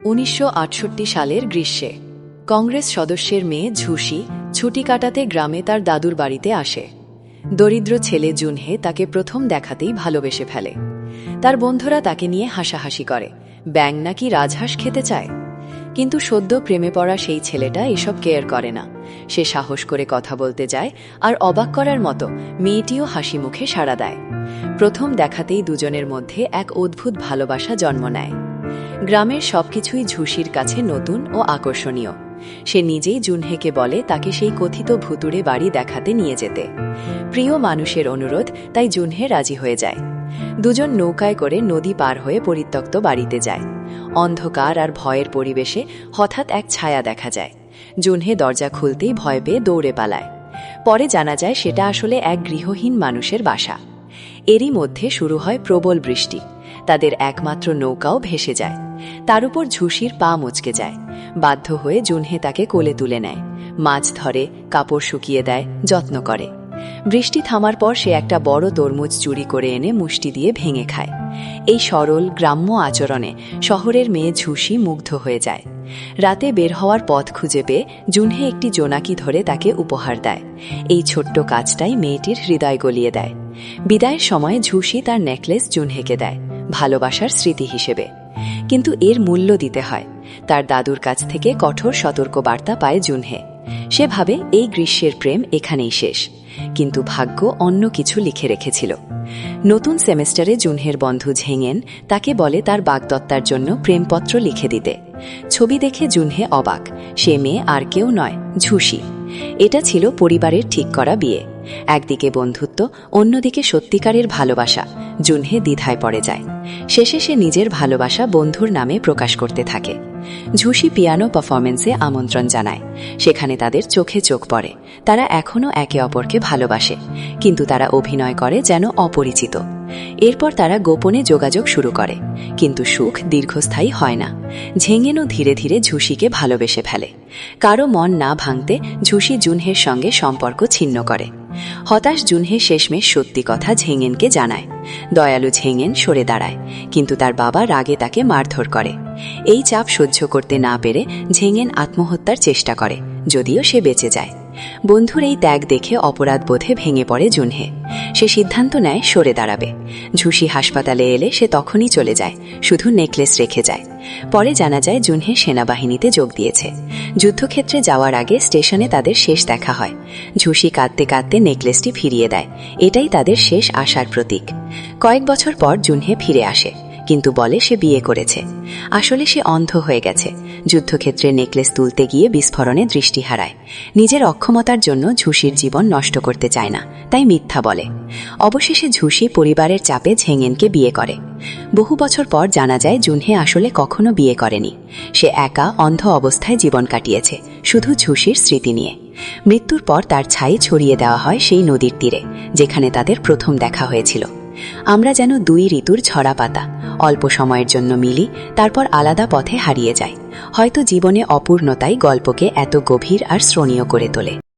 1968 সালের গ্রীষ্মে কংগ্রেস সদস্যের মেয়ে ঝুসি ছুটি কাটাতে গ্রামে তার দাদুর বাড়িতে আসে। দরিদ্র ছেলে জুনহে তাকে প্রথম দেখাতেই ভালোবেসে ফেলে। তার বন্ধুরা তাকে নিয়ে হাসাহাসি করে, ব্যাঙ নাকি রাজহাঁস খেতে চায়। কিন্তু সদ্য প্রেমে পড়া সেই ছেলেটা এসব কেয়ার করে না। সে সাহস করে কথা বলতে যায়, আর অবাক করার মতো মেয়েটিও হাসি মুখে সাড়া দেয়। প্রথম দেখাতেই দুজনের মধ্যে এক অদ্ভুত ভালোবাসা জন্ম নেয়। গ্রামের সবকিছুই ঝুসির কাছে নতুন ও আকর্ষণীয়। সে নিজেই জুনহেকে বলে তাকে সেই কথিত ভুতুড়ে বাড়ি দেখাতে নিয়ে যেতে। প্রিয় মানুষের অনুরোধ, তাই জুনহে রাজি হয়ে যায়। দুজন নৌকায় করে নদী পার হয়ে পরিত্যক্ত বাড়িতে যায়। অন্ধকার আর ভয়ের পরিবেশে হঠাৎ এক ছায়া দেখা যায়। জুনহে দরজা খুলতেই ভয় পেয়ে দৌড়ে পালায়। পরে জানা যায় সেটা আসলে এক গৃহহীন মানুষের বাসা। এরই মধ্যে শুরু হয় প্রবল বৃষ্টি। তাদের একমাত্র নৌকাও ভেসে যায়। তার উপর ঝুসির পা মচকে যায়। বাধ্য হয়ে জুনহে তাকে কোলে তুলে নেয়, মাছ ধরে, কাপড় শুকিয়ে দেয়, যত্ন করে। বৃষ্টি থামার পর সে একটা বড় তরমুজ চুরি করে এনে মুষ্টি দিয়ে ভেঙে খায়। এই সরল গ্রাম্য আচরণে শহরের মেয়ে ঝুসি মুগ্ধ হয়ে যায়। রাতে বের হওয়ার পথ খুঁজে পেয়ে জুনহে একটি জোনাকি ধরে তাকে উপহার দেয়। এই ছোট্ট কাজটাই মেয়েটির হৃদয় গলিয়ে দেয়। বিদায়ের সময় ঝুসি তার নেকলেস জুনহেকে দেয়, ভালোবাসার স্মৃতি হিসেবে। কিন্তু এর মূল্য দিতে হয়। তার দাদুর কাছ থেকে কঠোর সতর্ক বার্তা পায় জুনহে। সে ভাবে এই গ্রীষ্মের প্রেম এখানেই শেষ। কিন্তু ভাগ্য অন্য কিছু লিখে রেখেছিল। নতুন সেমেস্টারে জুনহের বন্ধু ঝেঙেন তাকে বলে তার বাগদত্তার জন্য প্রেমপত্র লিখে দিতে। ছবি দেখে জুনহে অবাক। সে মেয়ে আর কেউ নয়, ঝুসি। এটা ছিল পরিবারের ঠিক করা বিয়ে। একদিকে বন্ধুত্ব, অন্যদিকে সত্যিকারের ভালোবাসা। জুনহে দ্বিধায় পড়ে যায়। শেষে সে নিজের ভালোবাসা বন্ধুর নামে প্রকাশ করতে থাকে। ঝুসি পিয়ানো পারফরমেন্সে আমন্ত্রণ জানায়। সেখানে তাদের চোখে চোখ পড়ে। তারা এখনও একে অপরকে ভালোবাসে, কিন্তু তারা অভিনয় করে যেন অপরিচিত। এরপর তারা গোপনে যোগাযোগ শুরু করে, কিন্তু সুখ দীর্ঘস্থায়ী হয় না। ঝেঙেনও ধীরে ধীরে ঝুসিকে ভালোবেসে ফেলে। কারো মন না ভাঙতে ঝুসি জুনহের সঙ্গে সম্পর্ক ছিন্ন করে। হতাশ জুনহে শেষমেশ সত্যি কথা ঝেঙেনকে জানায়। দয়ালু ঝেঙেন সরে দাঁড়ায়, কিন্তু তার বাবা রাগে তাকে মারধর করে। এই চাপ সহ্য করতে না পেরে ঝেঙেন আত্মহত্যার চেষ্টা করে, যদিও সে বেঁচে যায়। বন্ধুর এই ত্যাগ দেখে অপরাধ বোধে ভেঙে পড়ে জুনহে। সে সিদ্ধান্ত নেয় সরে দাঁড়াবে। ঝুসি হাসপাতালে এলে সে তখনই চলে যায়, শুধু নেকলেস রেখে যায়। পরে জানা যায় জুনহে সেনাবাহিনীতে যোগ দিয়েছে। যুদ্ধক্ষেত্রে যাওয়ার আগে স্টেশনে তাদের শেষ দেখা হয়। ঝুসি কাঁদতে কাঁদতে নেকলেসটি ফিরিয়ে দেয়। এটাই তাদের শেষ আশার প্রতীক। কয়েক বছর পর জুনহে ফিরে আসে, কিন্তু বলে সে বিয়ে করেছে। আসলে সে অন্ধ হয়ে গেছে। যুদ্ধক্ষেত্রে নেকলেস তুলতে গিয়ে বিস্ফোরণে দৃষ্টি হারায়। নিজের অক্ষমতার জন্য ঝুসির জীবন নষ্ট করতে চায় না, তাই মিথ্যা বলে। অবশেষে ঝুসি পরিবারের চাপে ঝেঙেনকে বিয়ে করে। বহু বছর পর জানা যায় জুনহে আসলে কখনো বিয়ে করেনি। সে একা অন্ধ অবস্থায় জীবন কাটিয়েছে, শুধু ঝুসির স্মৃতি নিয়ে। মৃত্যুর পর তার ছাই ছড়িয়ে দেওয়া হয় সেই নদীর তীরে, যেখানে তাদের প্রথম দেখা হয়েছিল। আমরা যেন দুই ঋতুর ঝরা পাতা, অল্প সময়ের জন্য মিলি, তারপর আলাদা পথে হারিয়ে যাই। হয়তো জীবনে অপূর্ণতাই গল্পকে এত গভীর আর শ্রণীয় করে তোলে।